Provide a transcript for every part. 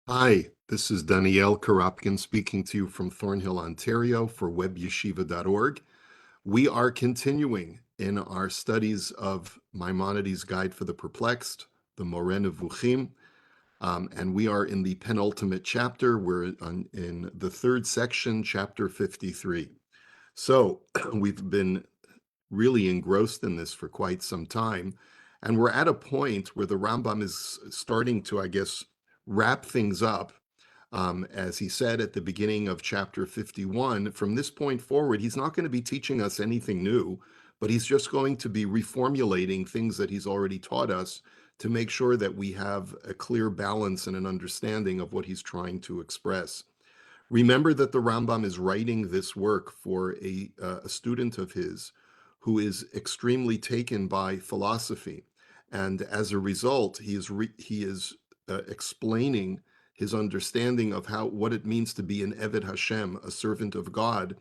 Hi, this is Danielle Karapkin speaking to you from Thornhill, Ontario for webyeshiva.org. We are continuing in our studies of Maimonides' Guide for the Perplexed, the Moreh Nevukhim, and we are in the penultimate chapter. We're in the third section, chapter 53. So we've been really engrossed in this for quite some time, and we're at a point where the Rambam is starting to, I guess, wrap things up. As he said at the beginning of chapter 51, from this point forward, he's not going to be teaching us anything new, but he's just going to be reformulating things that he's already taught us to make sure that we have a clear balance and an understanding of what he's trying to express. Remember that the Rambam is writing this work for a student of his who is extremely taken by philosophy. And as a result, he is explaining his understanding of what it means to be an Eved Hashem, a servant of God,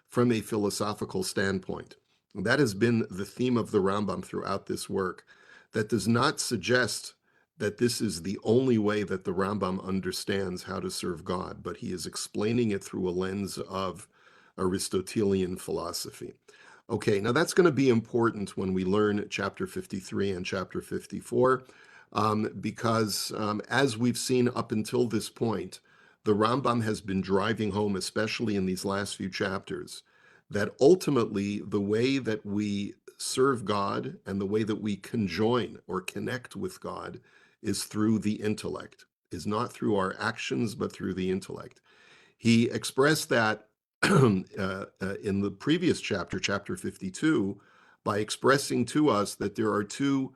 from a philosophical standpoint. That has been the theme of the Rambam throughout this work. That does not suggest that this is the only way that the Rambam understands how to serve God, but he is explaining it through a lens of Aristotelian philosophy. Okay, now that's going to be important when we learn chapter 53 and chapter 54, because as we've seen up until this point, the Rambam has been driving home, especially in these last few chapters, that ultimately the way that we serve God and the way that we conjoin or connect with God is through the intellect, is not through our actions, but through the intellect. He expressed that in the previous chapter, chapter 52, by expressing to us that there are two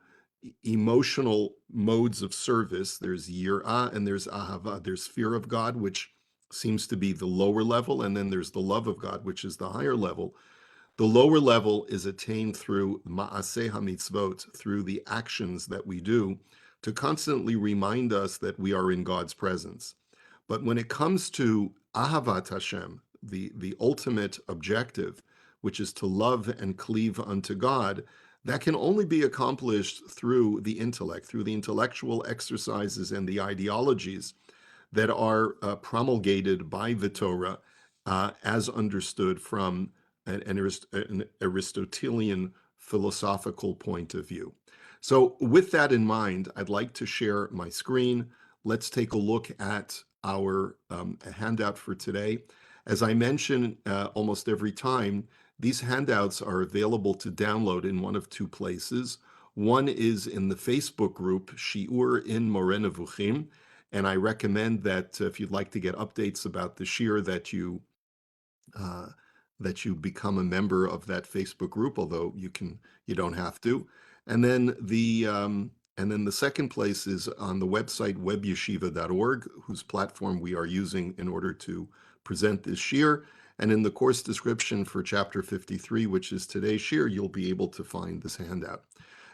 emotional modes of service. There's yirah and there's ahava. There's fear of God, which seems to be the lower level, and then there's the love of God, which is the higher level. The lower level is attained through ma'aseh hamitzvot, through the actions that we do to constantly remind us that we are in God's presence. But when it comes to ahavat Hashem, the ultimate objective, which is to love and cleave unto God, that can only be accomplished through the intellect, through the intellectual exercises and the ideologies that are promulgated by the Torah as understood from an Aristotelian philosophical point of view. So with that in mind, I'd like to share my screen. Let's take a look at our handout for today. As I mention almost every time, these handouts are available to download in one of two places. One is in the Facebook group, Shiur in Moreh Nevukhim, and I recommend that if you'd like to get updates about the shiur, uh, that you become a member of that Facebook group, although you don't have to. And then the second place is on the website webyeshiva.org, whose platform we are using in order to present this shiur. And in the course description for chapter 53, which is today's shiur, you'll be able to find this handout.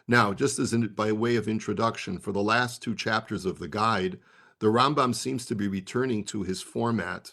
Now, just by way of introduction, for the last two chapters of the guide, the Rambam seems to be returning to his format.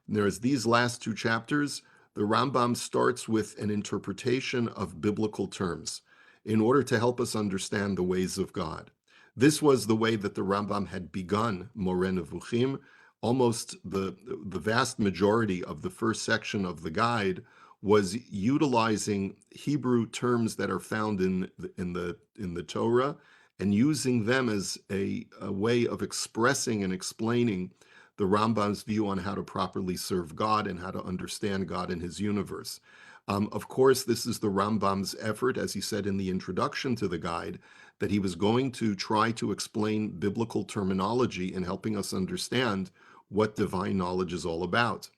There's these last two chapters. The Rambam starts with an interpretation of biblical terms in order to help us understand the ways of God. This was the way that the Rambam had begun Moreh Nevukhim. Almost the vast majority of the first section of the guide was utilizing Hebrew terms that are found in the Torah and using them as a way of expressing and explaining the Rambam's view on how to properly serve God and how to understand God and his universe. Of course, this is the Rambam's effort, as he said in the introduction to the guide, that he was going to try to explain biblical terminology in helping us understand what divine knowledge is all about.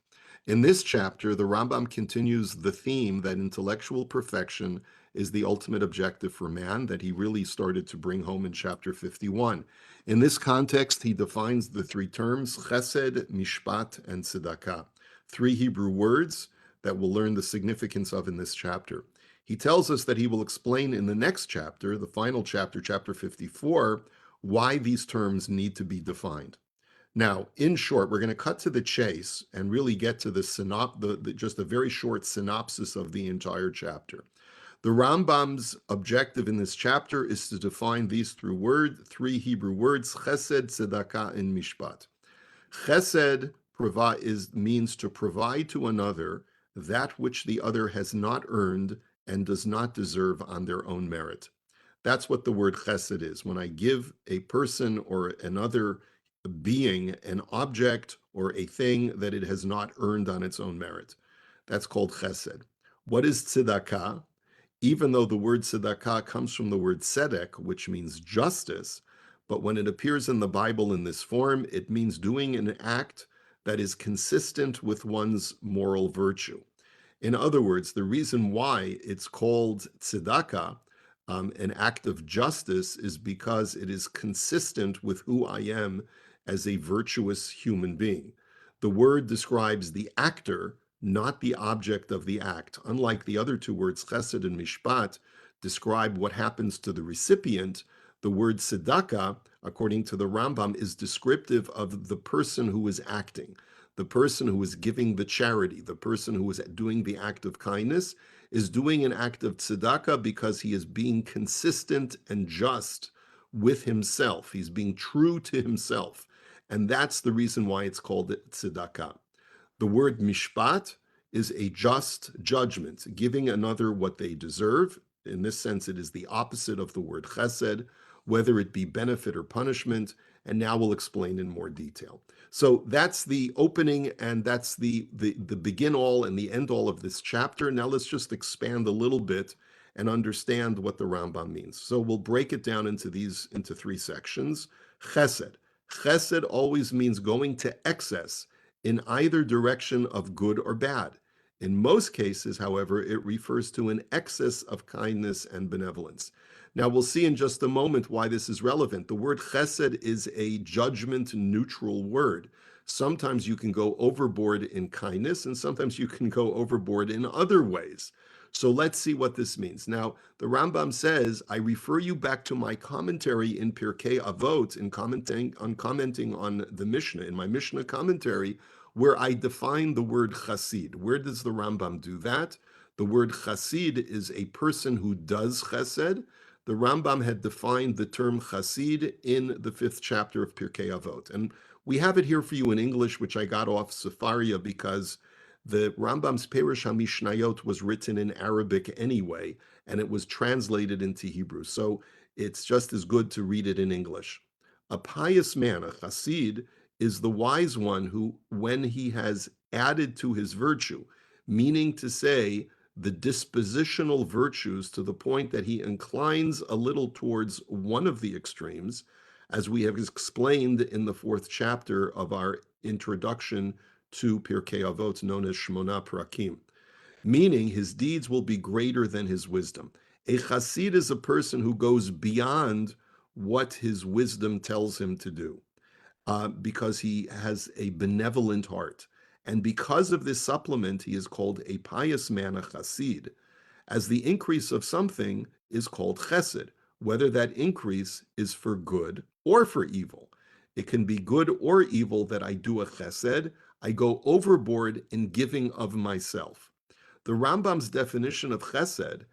In this chapter, the Rambam continues the theme that intellectual perfection is the ultimate objective for man that he really started to bring home in chapter 51. In this context, he defines the three terms, Chesed, Mishpat, and Tzedakah, three Hebrew words that we'll learn the significance of in this chapter. He tells us that he will explain in the next chapter, the final chapter, chapter 54, why these terms need to be defined. Now, in short, we're going to cut to the chase and really get to just a very short synopsis of the entire chapter. The Rambam's objective in this chapter is to define these three Hebrew words, Chesed, Tzedakah, and Mishpat. Chesed means to provide to another that which the other has not earned and does not deserve on their own merit. That's what the word chesed is. When I give a person or another being an object or a thing that it has not earned on its own merit. That's called chesed. What is tzedakah? Even though the word tzedakah comes from the word tzedek, which means justice, but when it appears in the Bible in this form, it means doing an act that is consistent with one's moral virtue. In other words, the reason why it's called tzedakah, an act of justice, is because it is consistent with who I am as a virtuous human being. The word describes the actor, not the object of the act. Unlike the other two words, chesed and mishpat, describe what happens to the recipient, the word tzedakah, according to the Rambam, is descriptive of the person who is acting. The person who is giving the charity, the person who is doing the act of kindness, is doing an act of tzedakah because he is being consistent and just with himself. He's being true to himself. And that's the reason why it's called tzedakah. The word mishpat is a just judgment, giving another what they deserve. In this sense, it is the opposite of the word chesed, whether it be benefit or punishment, and now we'll explain in more detail. So that's the opening, and that's the begin all and the end all of this chapter. Now let's just expand a little bit and understand what the Rambam means. So we'll break it down into three sections. Chesed. Chesed always means going to excess in either direction of good or bad. In most cases, however, it refers to an excess of kindness and benevolence. Now, we'll see in just a moment why this is relevant. The word chesed is a judgment-neutral word. Sometimes you can go overboard in kindness, and sometimes you can go overboard in other ways. So let's see what this means. Now, the Rambam says, I refer you back to my commentary in Pirkei Avot, in commenting on the Mishnah, in my Mishnah commentary, where I define the word chassid. Where does the Rambam do that? The word chassid is a person who does chesed. The Rambam had defined the term chassid in the 5th chapter of Pirkei Avot. And we have it here for you in English, which I got off Sefaria because the Rambam's Perush HaMishnayot was written in Arabic anyway, and it was translated into Hebrew. So it's just as good to read it in English. A pious man, a chassid, is the wise one who, when he has added to his virtue, meaning to say the dispositional virtues to the point that he inclines a little towards one of the extremes, as we have explained in the 4th chapter of our introduction to Pirkei Avot, known as Shmona Prakim, meaning his deeds will be greater than his wisdom. A chassid is a person who goes beyond what his wisdom tells him to do, because he has a benevolent heart. And because of this supplement, he is called a pious man, a chassid, as the increase of something is called chesed, whether that increase is for good or for evil. It can be good or evil that I do a chesed. I go overboard in giving of myself. The Rambam's definition of chesed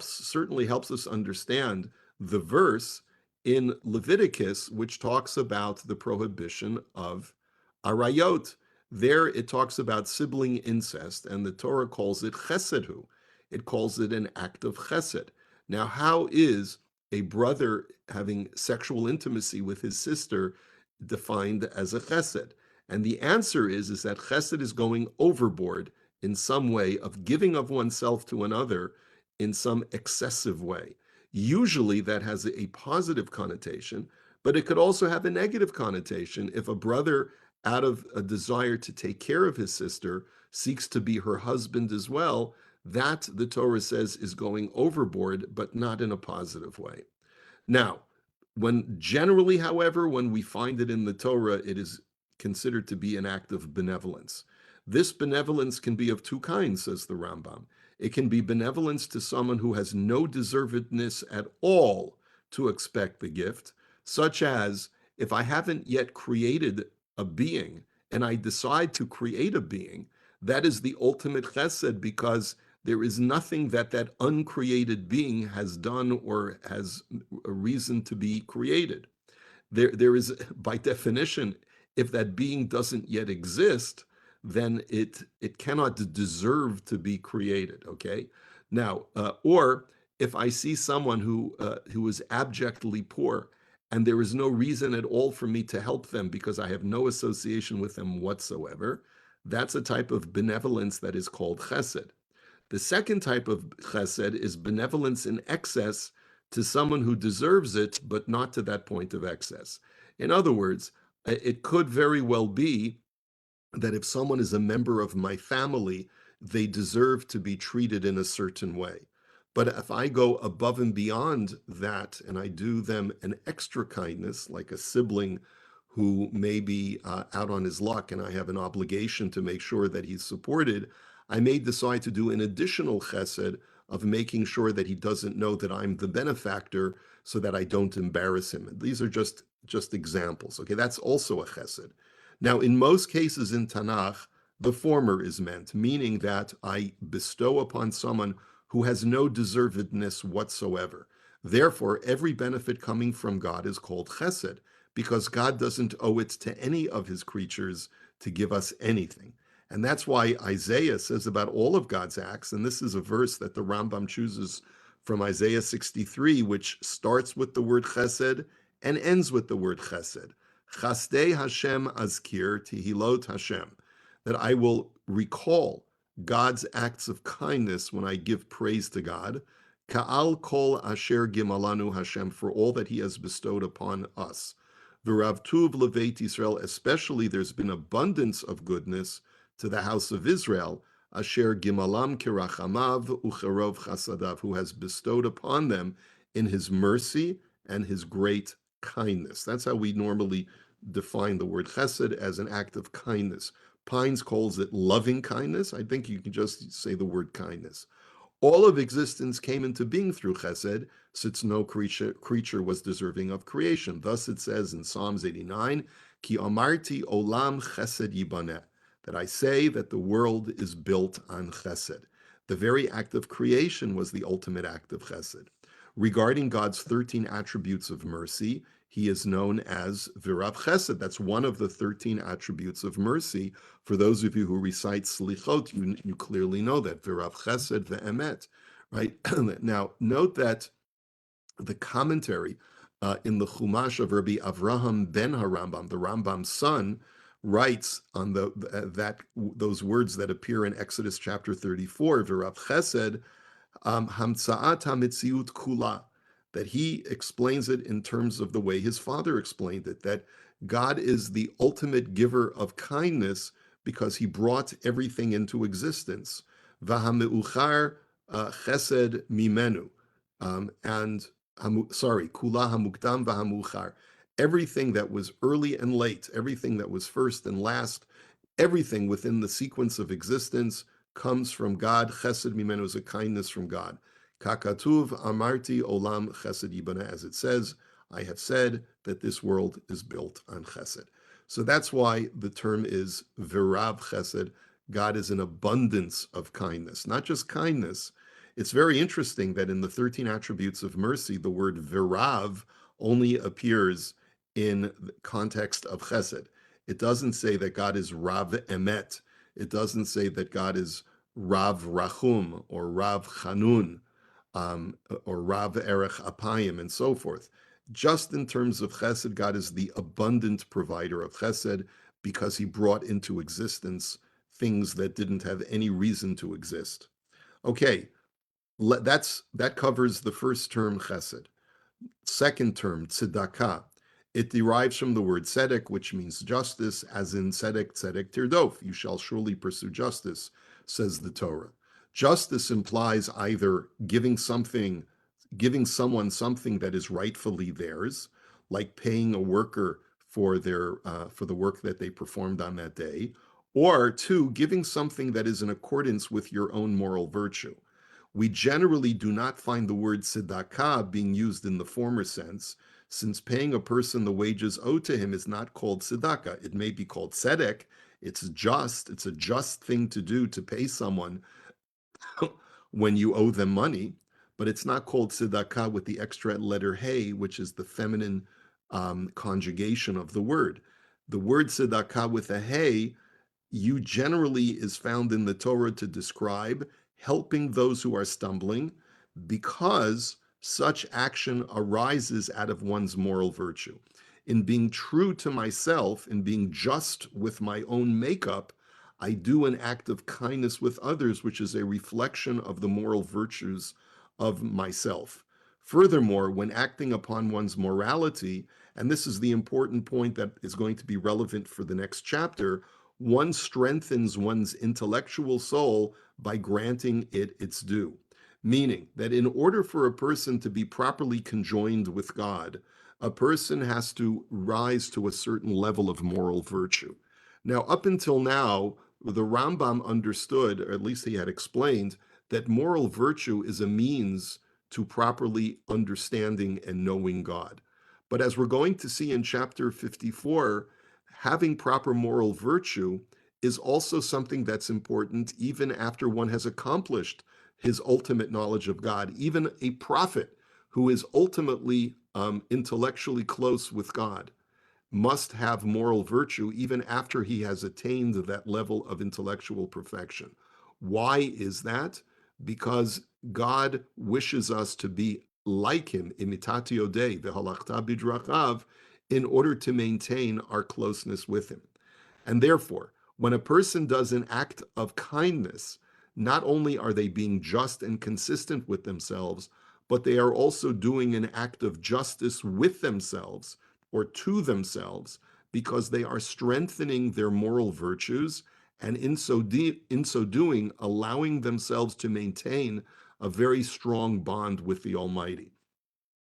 certainly helps us understand the verse in Leviticus, which talks about the prohibition of arayot. There it talks about sibling incest, and the Torah calls it chesedhu. It calls it an act of chesed. Now, how is a brother having sexual intimacy with his sister defined as a chesed? And the answer is that chesed is going overboard in some way of giving of oneself to another in some excessive way. Usually that has a positive connotation, but it could also have a negative connotation if a brother, out of a desire to take care of his sister, seeks to be her husband as well. That, the Torah says, is going overboard, but not in a positive way. Now, generally, however, when we find it in the Torah, it is considered to be an act of benevolence. This benevolence can be of two kinds, says the Rambam. It can be benevolence to someone who has no deservedness at all to expect the gift, such as if I haven't yet created a being and I decide to create a being, that is the ultimate chesed, because there is nothing that uncreated being has done or has a reason to be created. There is, by definition, If that being doesn't yet exist, then it cannot deserve to be created. Okay. Now, or if I see someone who is abjectly poor, and there is no reason at all for me to help them because I have no association with them whatsoever, that's a type of benevolence that is called chesed. The second type of chesed is benevolence in excess to someone who deserves it, but not to that point of excess. In other words, it could very well be that if someone is a member of my family, they deserve to be treated in a certain way. But if I go above and beyond that and I do them an extra kindness, like a sibling who may be out on his luck and I have an obligation to make sure that he's supported, I may decide to do an additional chesed of making sure that he doesn't know that I'm the benefactor so that I don't embarrass him. And these are just examples. Okay, that's also a chesed. Now, in most cases in Tanakh, the former is meant, meaning that I bestow upon someone who has no deservedness whatsoever. Therefore, every benefit coming from God is called chesed, because God doesn't owe it to any of his creatures to give us anything. And that's why Isaiah says about all of God's acts, and this is a verse that the Rambam chooses from Isaiah 63, which starts with the word chesed and ends with the word chesed. Chasdei Hashem azkir tehilot Hashem, that I will recall God's acts of kindness when I give praise to God. Ka'al kol asher gimalanu Hashem, for all that he has bestowed upon us. V'rav tuv leveit Yisrael, especially there's been abundance of goodness to the house of Israel, asher gimalam kirachamav ucherov chasadav, who has bestowed upon them in his mercy and his great kindness. That's how we normally define the word chesed, as an act of kindness. Pines calls it loving kindness. I think you can just say the word kindness. All of existence came into being through chesed, since no creature was deserving of creation. Thus it says in Psalms 89, Ki amarti olam chesed yibaneh, that I say that the world is built on chesed. The very act of creation was the ultimate act of chesed. Regarding God's 13 attributes of mercy, he is known as Virav Chesed. That's one of the 13 attributes of mercy. For those of you who recite Slichot, you clearly know that. Virav Chesed ve'emet, right? Now, note that the commentary in the Chumash of Rabbi Avraham ben HaRambam, the Rambam's son, writes on those words that appear in Exodus chapter 34, Virav Chesed, Hamtzaat HaMetziut Kula, that he explains it in terms of the way his father explained it, that God is the ultimate giver of kindness because he brought everything into existence. Vahameuchar chesed mimenu. And, sorry, kula hamukdam vahamuchar. Everything that was early and late, everything that was first and last, everything within the sequence of existence comes from God. Chesed mimenu is a kindness from God. Kakatuv amarti olam chesed yibaneh, as it says, I have said that this world is built on chesed. So that's why the term is virav chesed. God is an abundance of kindness, not just kindness. It's very interesting that in the 13 attributes of mercy, the word virav only appears in the context of chesed. It doesn't say that God is rav emet. It doesn't say that God is rav rachum or rav chanun, or Rav Erech Apayim, and so forth. Just in terms of chesed, God is the abundant provider of chesed because he brought into existence things that didn't have any reason to exist. Okay, that covers the first term, chesed. Second term, tzedakah. It derives from the word tzedek, which means justice, as in tzedek, tzedek tirdof. You shall surely pursue justice, says the Torah. Justice implies either giving someone something that is rightfully theirs, like paying a worker for the work that they performed on that day, or two, giving something that is in accordance with your own moral virtue. We generally do not find the word tzedakah being used in the former sense, since paying a person the wages owed to him is not called tzedakah. It may be called tzedek. It's a just thing to do to pay someone when you owe them money, but it's not called tzedakah with the extra letter hey, which is the feminine conjugation of the word. The word tzedakah with a hey, you generally is found in the Torah to describe helping those who are stumbling because such action arises out of one's moral virtue. In being true to myself, in being just with my own makeup, I do an act of kindness with others, which is a reflection of the moral virtues of myself. Furthermore, when acting upon one's morality, and this is the important point that is going to be relevant for the next chapter, one strengthens one's intellectual soul by granting it its due. Meaning that in order for a person to be properly conjoined with God, a person has to rise to a certain level of moral virtue. Now, up until now, the Rambam understood, or at least he had explained, that moral virtue is a means to properly understanding and knowing God. But as we're going to see in chapter 54, having proper moral virtue is also something that's important even after one has accomplished his ultimate knowledge of God. Even a prophet who is ultimately intellectually close with God must have moral virtue even after he has attained that level of intellectual perfection. Why is that? Because God wishes us to be like him, imitatio Dei, v'halachta bidrachav, in order to maintain our closeness with him. And therefore, when a person does an act of kindness, not only are they being just and consistent with themselves, but they are also doing an act of justice with themselves or to themselves because they are strengthening their moral virtues and in so doing, allowing themselves to maintain a very strong bond with the Almighty.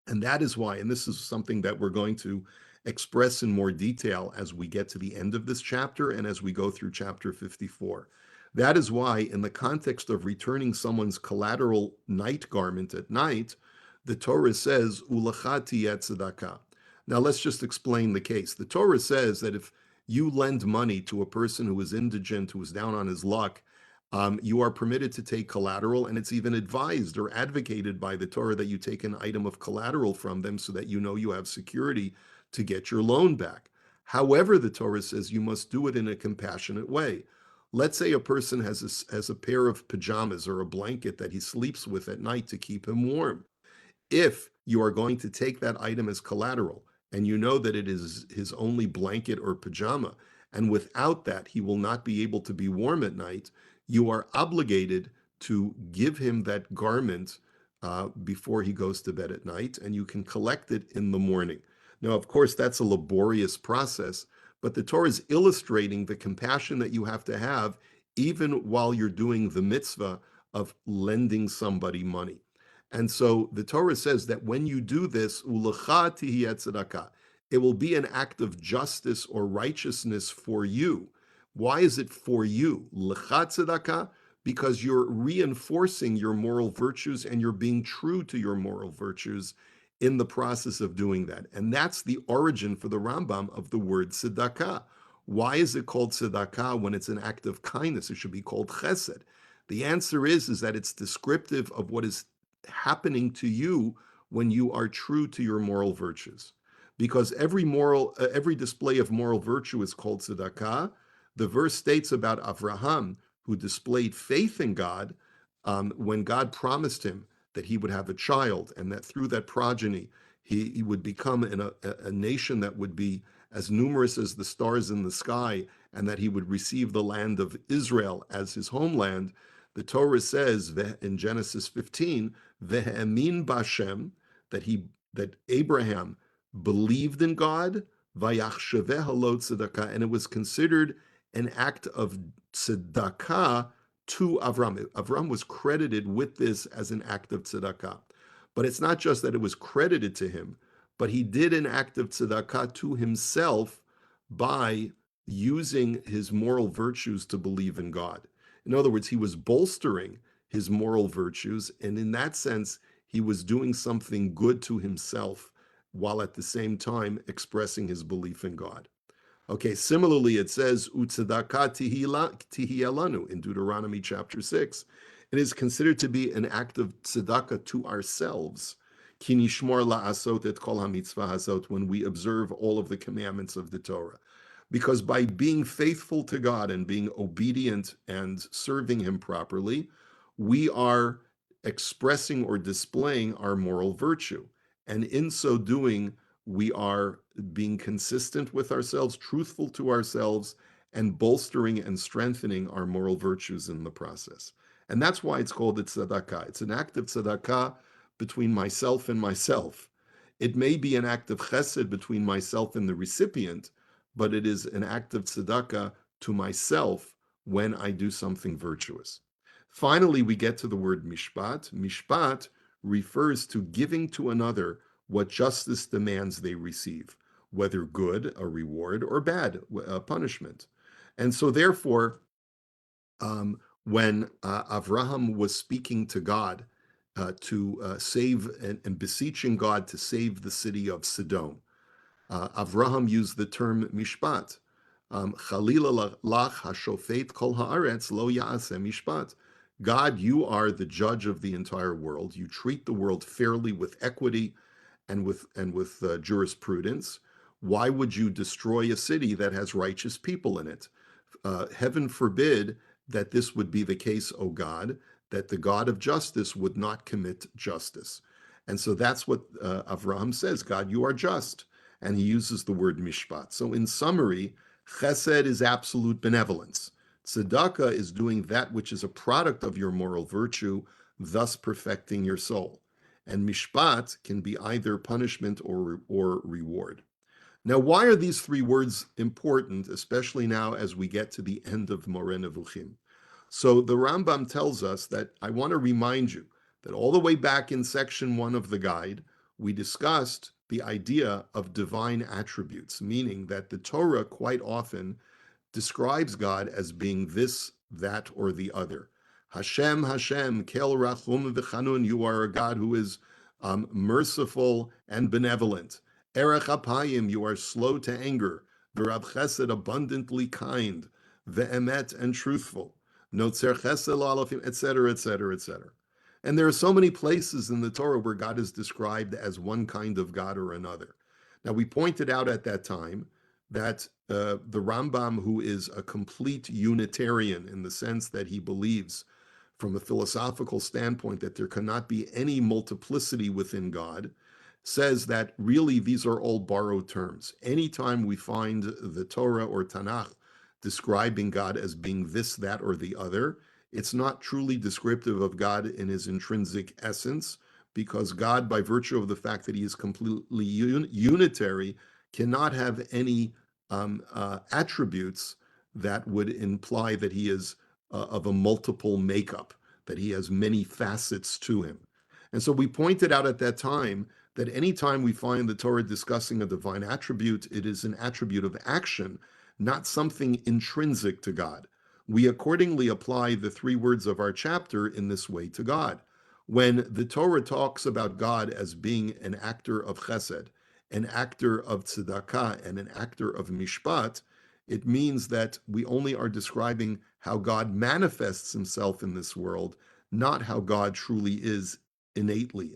And that is why, and this is something that we're going to express in more detail as we get to the end of this chapter and as we go through chapter 54. That is why, in the context of returning someone's collateral night garment at night, the Torah says, Ulachati tzedakah. Now, let's just explain the case. The Torah says that if you lend money to a person who is indigent, who is down on his luck, you are permitted to take collateral, and it's even advised or advocated by the Torah that you take an item of collateral from them so that you know you have security to get your loan back. However, the Torah says you must do it in a compassionate way. Let's say a person has a pair of pajamas or a blanket that he sleeps with at night to keep him warm. If you are going to take that item as collateral and you know that it is his only blanket or pajama, and without that he will not be able to be warm at night, you are obligated to give him that garment before he goes to bed at night, and you can collect it in the morning. Now, of course, that's a laborious process, but the Torah is illustrating the compassion that you have to have even while you're doing the mitzvah of lending somebody money. And so the Torah says that when you do this, ulecha tihiyeh tzedakah, it will be an act of justice or righteousness for you. Why is it for you? Lecha tzedakah, because you're reinforcing your moral virtues and you're being true to your moral virtues in the process of doing that. And that's the origin for the Rambam of the word tzedakah. Why is it called tzedakah when it's an act of kindness? It should be called chesed. The answer is that it's descriptive of what is happening to you when you are true to your moral virtues. Because every display of moral virtue is called tzedakah. The verse states about Avraham, who displayed faith in God when God promised him that he would have a child and that through that progeny he would become a nation that would be as numerous as the stars in the sky, and that he would receive the land of Israel as his homeland. The Torah says in Genesis 15, "Ve'emin b'Hashem," that Abraham believed in God, "Vayachshaveh lo tzedakah," and it was considered an act of tzedakah to Avram. Avram was credited with this as an act of tzedakah. But it's not just that it was credited to him, but he did an act of tzedakah to himself by using his moral virtues to believe in God. In other words, he was bolstering his moral virtues, and in that sense, he was doing something good to himself while at the same time expressing his belief in God. Okay, similarly, it says, Utzedakah tihiyelanu in Deuteronomy chapter 6. It is considered to be an act of tzedakah to ourselves. Ki nishmor la'asot et kol hamitzvah hazot, when we observe all of the commandments of the Torah. Because by being faithful to God and being obedient and serving Him properly, we are expressing or displaying our moral virtue. And in so doing, we are being consistent with ourselves, truthful to ourselves, and bolstering and strengthening our moral virtues in the process. And that's why it's called a tzedakah. It's an act of tzedakah between myself and myself. It may be an act of chesed between myself and the recipient, but it is an act of tzedakah to myself when I do something virtuous. Finally, we get to the word mishpat. Mishpat refers to giving to another what justice demands they receive, whether good, a reward, or bad, a punishment. And so, therefore, when Avraham was speaking to God to save and beseeching God to save the city of Sodom, Avraham used the term mishpat. Chalila lach hashofet kol haaretz lo yaaseh mishpat. God, you are the judge of the entire world. You treat the world fairly with equity and with jurisprudence. Why would you destroy a city that has righteous people in it? Heaven forbid that this would be the case, O God, that the God of justice would not commit justice. And so that's what Avraham says, God, you are just. And he uses the word mishpat. So in summary, chesed is absolute benevolence. Tzedakah is doing that which is a product of your moral virtue, thus perfecting your soul. And mishpat can be either punishment or reward. Now, why are these three words important, especially now as we get to the end of Moreh Nevukhim? So the Rambam tells us that I want to remind you that all the way back in section 1 of the guide, we discussed the idea of divine attributes, meaning that the Torah quite often describes God as being this, that, or the other. Hashem, Hashem, Kel Rachum V'Chanun, you are a God who is merciful and benevolent. Erech Apayim, you are slow to anger. V'Rav Chesed, abundantly kind. Ve'emet, and truthful. Notzer Chesed L'Alafim, etc., etc., etc. And there are so many places in the Torah where God is described as one kind of God or another. Now, we pointed out at that time that the Rambam, who is a complete Unitarian in the sense that he believes from a philosophical standpoint that there cannot be any multiplicity within God, says that really these are all borrowed terms. Anytime we find the Torah or Tanakh describing God as being this, that, or the other, it's not truly descriptive of God in his intrinsic essence, because God, by virtue of the fact that he is completely unitary, cannot have any attributes that would imply that he is of a multiple makeup, that he has many facets to him. And so we pointed out at that time that anytime we find the Torah discussing a divine attribute, it is an attribute of action, not something intrinsic to God. We accordingly apply the three words of our chapter in this way to God. When the Torah talks about God as being an actor of chesed, an actor of tzedakah, and an actor of mishpat, it means that we only are describing how God manifests himself in this world, not how God truly is innately,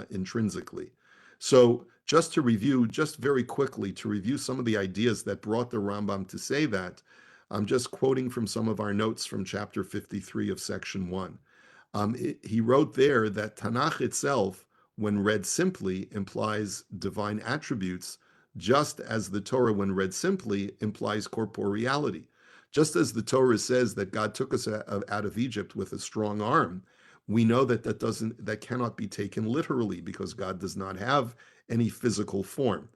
intrinsically. So just to review, just very quickly, to review some of the ideas that brought the Rambam to say that, I'm just quoting from some of our notes from chapter 53 of section 1. He wrote there that Tanakh itself, when read simply, implies divine attributes, just as the Torah, when read simply, implies corporeality. Just as the Torah says that God took us out of Egypt with a strong arm, we know that that cannot be taken literally, because God does not have any physical form.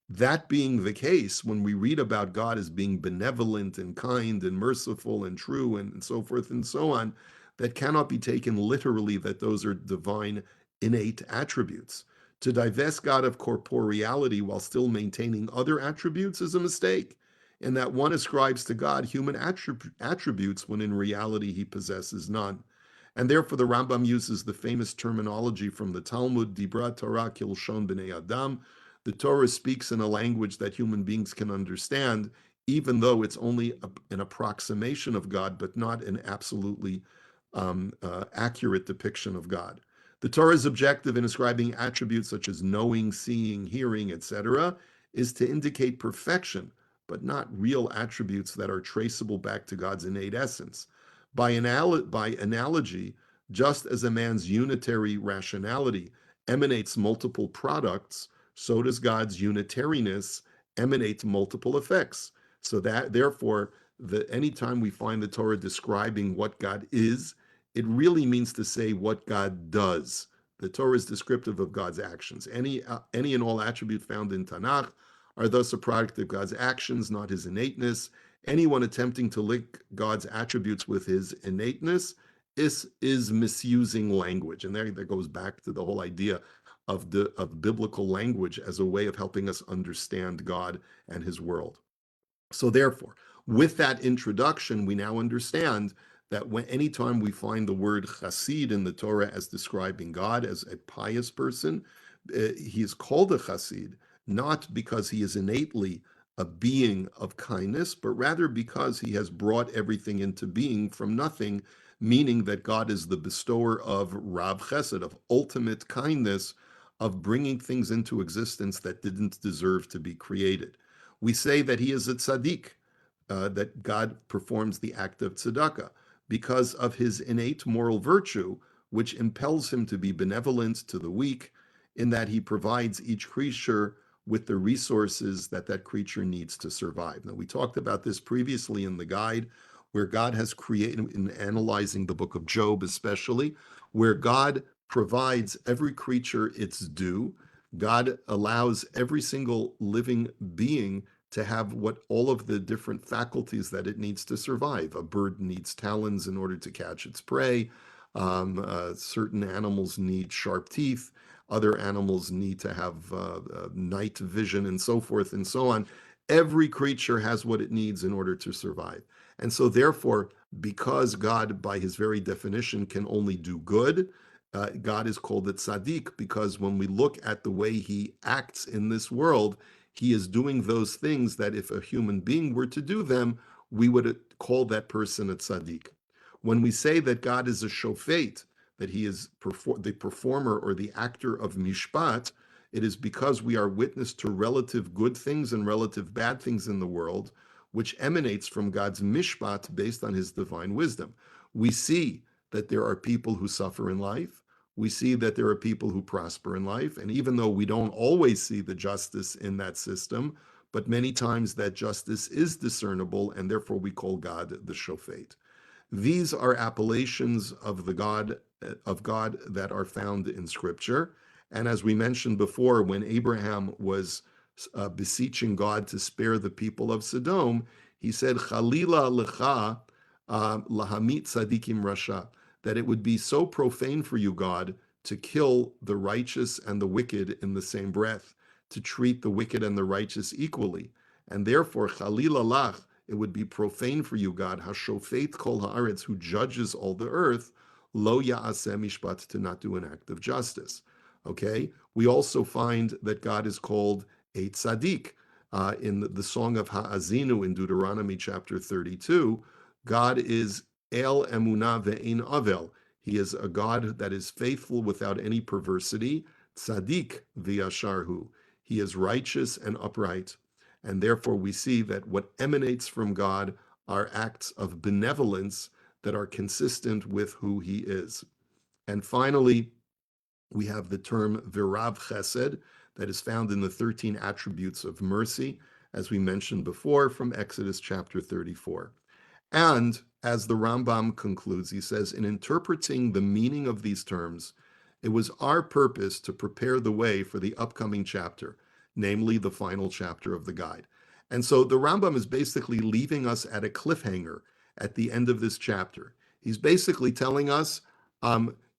That being the case, when we read about God as being benevolent and kind and merciful and true and so forth and so on, that cannot be taken literally, that those are divine innate attributes. To divest God of corporeality while still maintaining other attributes is a mistake, in that one ascribes to God human attributes when in reality he possesses none. And therefore the Rambam uses the famous terminology from the Talmud, Dibra Torah Kilshon B'nei Adam. The Torah speaks in a language that human beings can understand, even though it's only an approximation of God, but not an absolutely accurate depiction of God. The Torah's objective in ascribing attributes such as knowing, seeing, hearing, etc., is to indicate perfection, but not real attributes that are traceable back to God's innate essence. By analogy, just as a man's unitary rationality emanates multiple products, so does God's unitariness emanate multiple effects. So that therefore, anytime we find the Torah describing what God is, it really means to say what God does. The Torah is descriptive of God's actions. Any and all attribute found in Tanakh are thus a product of God's actions, not his innateness. Anyone attempting to link God's attributes with his innateness is misusing language. And there that goes back to the whole idea of biblical language as a way of helping us understand God and his world. So therefore, with that introduction, we now understand that anytime we find the word chassid in the Torah as describing God as a pious person, he is called a chassid, not because he is innately a being of kindness, but rather because he has brought everything into being from nothing, meaning that God is the bestower of Rav Chesed, of ultimate kindness, of bringing things into existence that didn't deserve to be created. We say that he is a tzaddik, that God performs the act of tzedakah because of his innate moral virtue, which impels him to be benevolent to the weak, in that he provides each creature with the resources that that creature needs to survive. Now, we talked about this previously in the guide, where God has created, in analyzing the book of Job especially, where God provides every creature its due. God allows every single living being to have what all of the different faculties that it needs to survive. A bird needs talons in order to catch its prey. Certain animals need sharp teeth. Other animals need to have night vision and so forth and so on. Every creature has what it needs in order to survive. And so therefore, because God, by his very definition, can only do good, God is called a tzaddik, because when we look at the way he acts in this world, he is doing those things that if a human being were to do them, we would call that person a tzaddik. When we say that God is a shofet, that he is the performer or the actor of Mishpat, it is because we are witness to relative good things and relative bad things in the world, which emanates from God's Mishpat based on his divine wisdom. We see that there are people who suffer in life. We see that there are people who prosper in life. And even though we don't always see the justice in that system, but many times that justice is discernible, and therefore we call God the shofet. These are appellations of God that are found in Scripture. And as we mentioned before, when Abraham was beseeching God to spare the people of Sodom, he said, Chalila lecha lahamit tzadikim rasha, that it would be so profane for you, God, to kill the righteous and the wicked in the same breath, to treat the wicked and the righteous equally. And therefore, Chalila lach, it would be profane for you, God, Hashofet kol haaretz, who judges all the earth, lo ya'aseh mishpat, to not do an act of justice. Okay? We also find that God is called a tzaddik. In the Song of Ha'azinu in Deuteronomy chapter 32, God is El Emunah Ve'ein Avel. He is a God that is faithful without any perversity. Tzaddik v'yasharhu. He is righteous and upright. And therefore we see that what emanates from God are acts of benevolence that are consistent with who he is. And finally, we have the term virav chesed that is found in the 13 attributes of mercy, as we mentioned before from Exodus chapter 34. And as the Rambam concludes, he says, in interpreting the meaning of these terms, it was our purpose to prepare the way for the upcoming chapter, namely the final chapter of the guide. And so the Rambam is basically leaving us at a cliffhanger at the end of this chapter. He's basically telling us,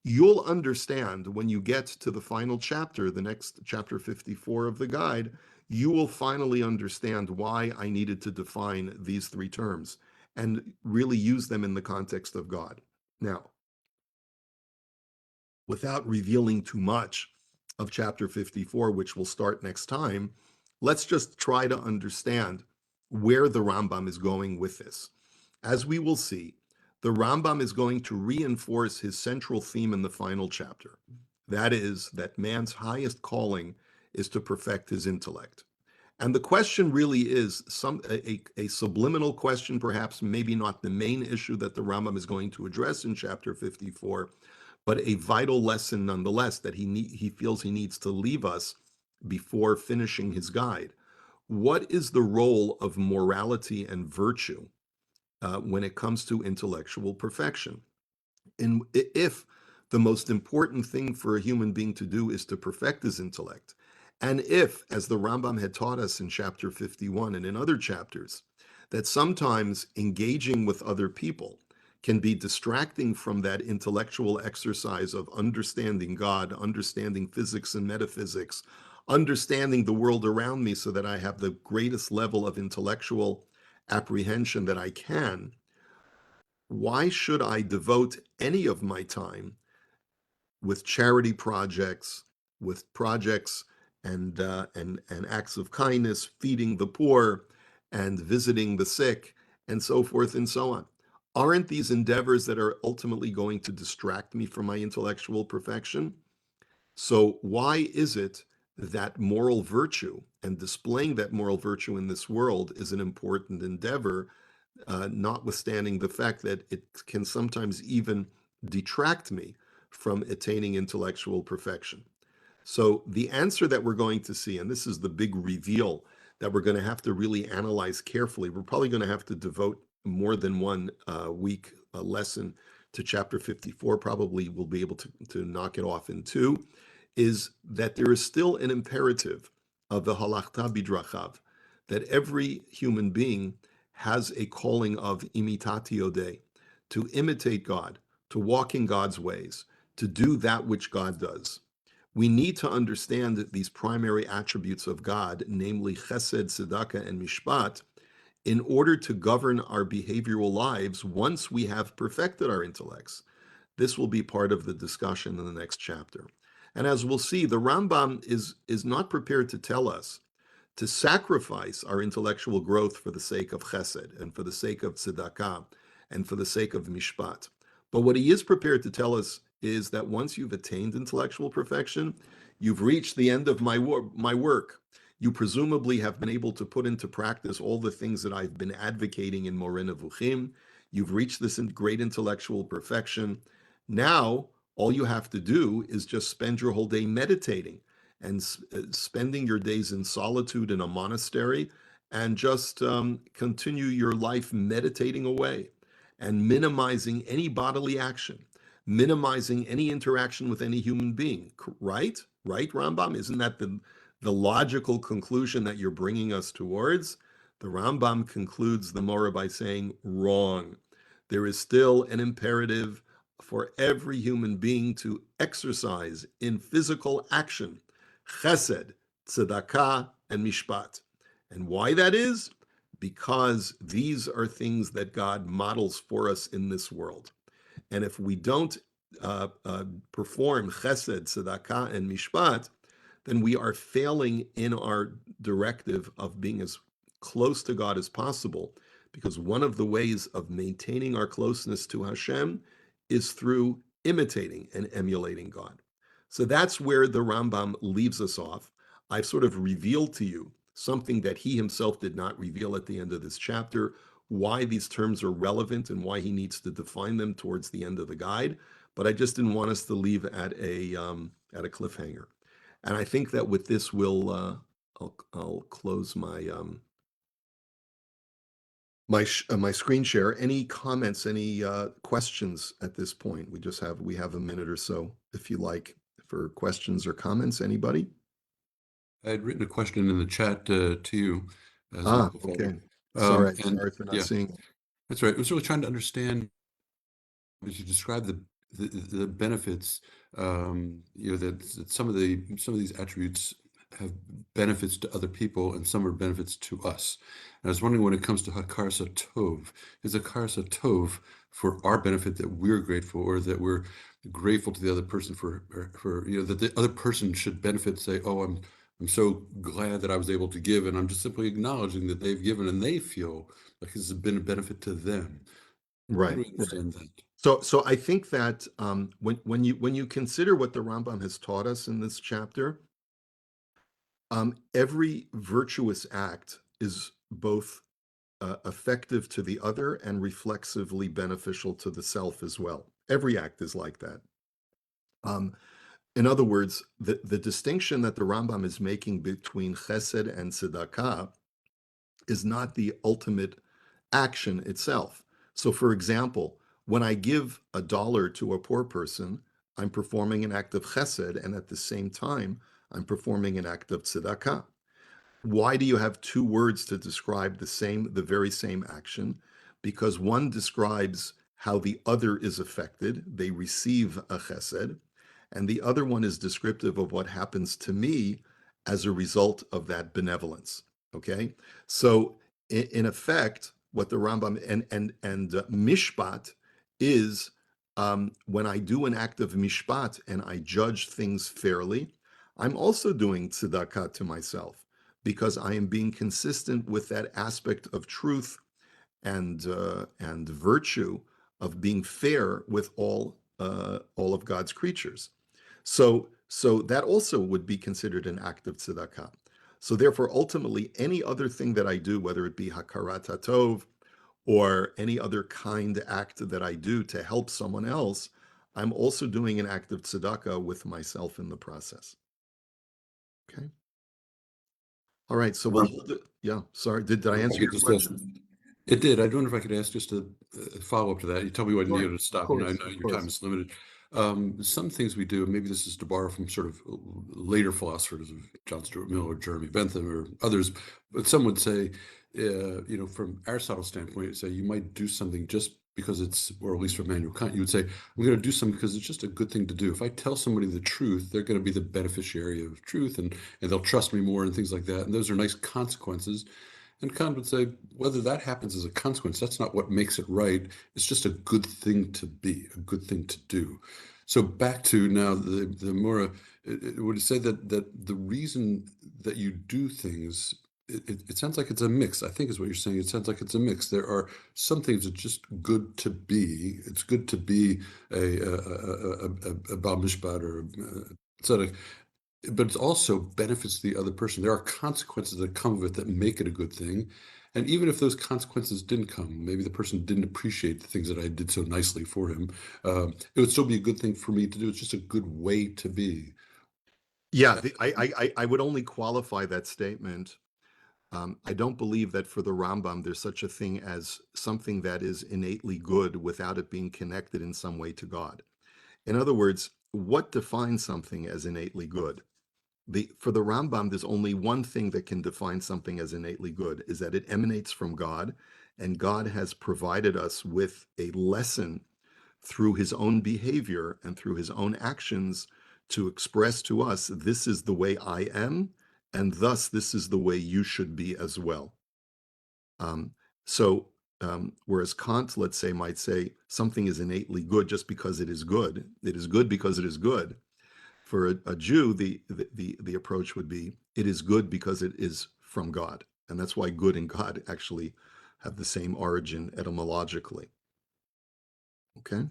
you'll understand when you get to the final chapter, the next chapter 54 of the guide, you will finally understand why I needed to define these three terms and really use them in the context of God. Now, without revealing too much of chapter 54, which will start next time, let's just try to understand where the Rambam is going with this. As we will see, the Rambam is going to reinforce his central theme in the final chapter. That is, that man's highest calling is to perfect his intellect. And the question really is a subliminal question, perhaps maybe not the main issue that the Rambam is going to address in chapter 54, but a vital lesson nonetheless that he feels he needs to leave us before finishing his guide. What is the role of morality and virtue when it comes to intellectual perfection? And if the most important thing for a human being to do is to perfect his intellect, and if, as the Rambam had taught us in chapter 51 and in other chapters, that sometimes engaging with other people can be distracting from that intellectual exercise of understanding God, understanding physics and metaphysics, understanding the world around me so that I have the greatest level of intellectual apprehension that I can, why should I devote any of my time with charity projects, with projects and acts of kindness, feeding the poor, and visiting the sick, and so forth and so on? Aren't these endeavors that are ultimately going to distract me from my intellectual perfection? So why is it that moral virtue and displaying that moral virtue in this world is an important endeavor, notwithstanding the fact that it can sometimes even detract me from attaining intellectual perfection? So the answer that we're going to see, and this is the big reveal that we're going to have to really analyze carefully. We're probably going to have to devote more than one week lesson to chapter 54. Probably we'll be able to knock it off in two, is that there is still an imperative of the halachta bidrachav, that every human being has a calling of imitatio Dei, to imitate God, to walk in God's ways, to do that which God does. We need to understand these primary attributes of God, namely Chesed, Tzedakah, and Mishpat, in order to govern our behavioral lives once we have perfected our intellects. This will be part of the discussion in the next chapter. And as we'll see, the Rambam is not prepared to tell us to sacrifice our intellectual growth for the sake of Chesed and for the sake of Tzedakah and for the sake of Mishpat. But what he is prepared to tell us is that once you've attained intellectual perfection, you've reached the end of my work. You presumably have been able to put into practice all the things that I've been advocating in Moreh Nevukhim. You've reached this great intellectual perfection. Now, all you have to do is just spend your whole day meditating and spending your days in solitude in a monastery and just continue your life meditating away and minimizing any bodily action, minimizing any interaction with any human being. Right? Right, Rambam? Isn't that the logical conclusion that you're bringing us towards? The Rambam concludes the Moreh by saying, wrong. There is still an imperative for every human being to exercise in physical action Chesed, Tzedakah, and Mishpat. And why that is? Because these are things that God models for us in this world. And if we don't perform Chesed, Tzedakah, and Mishpat, then we are failing in our directive of being as close to God as possible. Because one of the ways of maintaining our closeness to Hashem is through imitating and emulating God. So that's where the Rambam leaves us off. I've sort of revealed to you something that he himself did not reveal at the end of this chapter, why these terms are relevant and why he needs to define them towards the end of the guide. But I just didn't want us to leave at a cliffhanger. And I think that with this, I'll close my my screen share. Any comments, any questions at this point? We have a minute or so, if you like, for questions or comments. Anybody? I had written a question in the chat to you as Ah, well. okay. Sorry for not Yeah, seeing it. that's right. I was really trying to understand as you describe the benefits, that some of these attributes have benefits to other people and some are benefits to us. And I was wondering when it comes to Hakarsa Tov, is Hakarsa Tov for our benefit that we're grateful or that we're grateful to the other person for that the other person should benefit, say, oh, I'm so glad that I was able to give, and I'm just simply acknowledging that they've given and they feel like this has been a benefit to them. How do Right, we understand that? So I think that when you consider what the Rambam has taught us in this chapter, Every virtuous act is both effective to the other and reflexively beneficial to the self as well. Every act is like that. In other words, the distinction that the Rambam is making between Chesed and Tzedakah is not the ultimate action itself. So, for example, when I give $1 to a poor person, I'm performing an act of Chesed, and at the same time, I'm performing an act of Tzedakah. Why do you have two words to describe the very same action? Because one describes how the other is affected, they receive a chesed, and the other one is descriptive of what happens to me as a result of that benevolence. Okay, so in effect, what the Rambam and Mishpat is, when I do an act of Mishpat and I judge things fairly, I'm also doing tzedakah to myself because I am being consistent with that aspect of truth and virtue of being fair with all of God's creatures. So that also would be considered an act of tzedakah. So therefore, ultimately, any other thing that I do, whether it be hakarat hatov or any other kind act that I do to help someone else, I'm also doing an act of tzedakah with myself in the process. Okay. All right. So we'll hold it. Yeah. Sorry. Did I answer your question? It did. I wonder if I could ask just a follow up to that. You told me when Sure. you to stop, and I know your time is limited. Some things we do, and maybe this is to borrow from sort of later philosophers of John Stuart Mill or Jeremy Bentham or others, but some would say, from Aristotle's standpoint, say you might do something just because it's, or at least from Immanuel Kant, you would say, I'm going to do something because it's just a good thing to do. If I tell somebody the truth, they're going to be the beneficiary of truth, and they'll trust me more and things like that. And those are nice consequences. And Kant would say, whether that happens as a consequence, that's not what makes it right. It's just a good thing to be, a good thing to do. So back to now the Moreh, it would say that the reason that you do things, it sounds like it's a mix. I think is what you're saying. It sounds like it's a mix. There are some things that just good to be. It's good to be a Baal Mishpat or a Tzedakah, but it also benefits the other person. There are consequences that come of it that make it a good thing. And even if those consequences didn't come, maybe the person didn't appreciate the things that I did so nicely for him, it would still be a good thing for me to do. It's just a good way to be. Yeah, I would only qualify that statement. I don't believe that for the Rambam there's such a thing as something that is innately good without it being connected in some way to God. In other words, what defines something as innately good? For the Rambam, there's only one thing that can define something as innately good, is that it emanates from God, and God has provided us with a lesson through his own behavior and through his own actions to express to us, this is the way I am, and thus this is the way you should be as well. Um, so, whereas Kant, let's say, might say something is innately good just because it is good. It is good because it is good. For a Jew, the approach would be, it is good because it is from God. And that's why good and God actually have the same origin etymologically. Okay?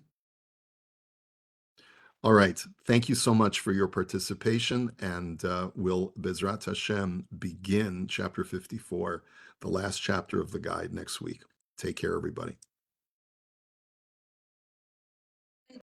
All right. Thank you so much for your participation. And we'll, Bezrat Hashem, begin chapter 54, the last chapter of the guide next week. Take care, everybody.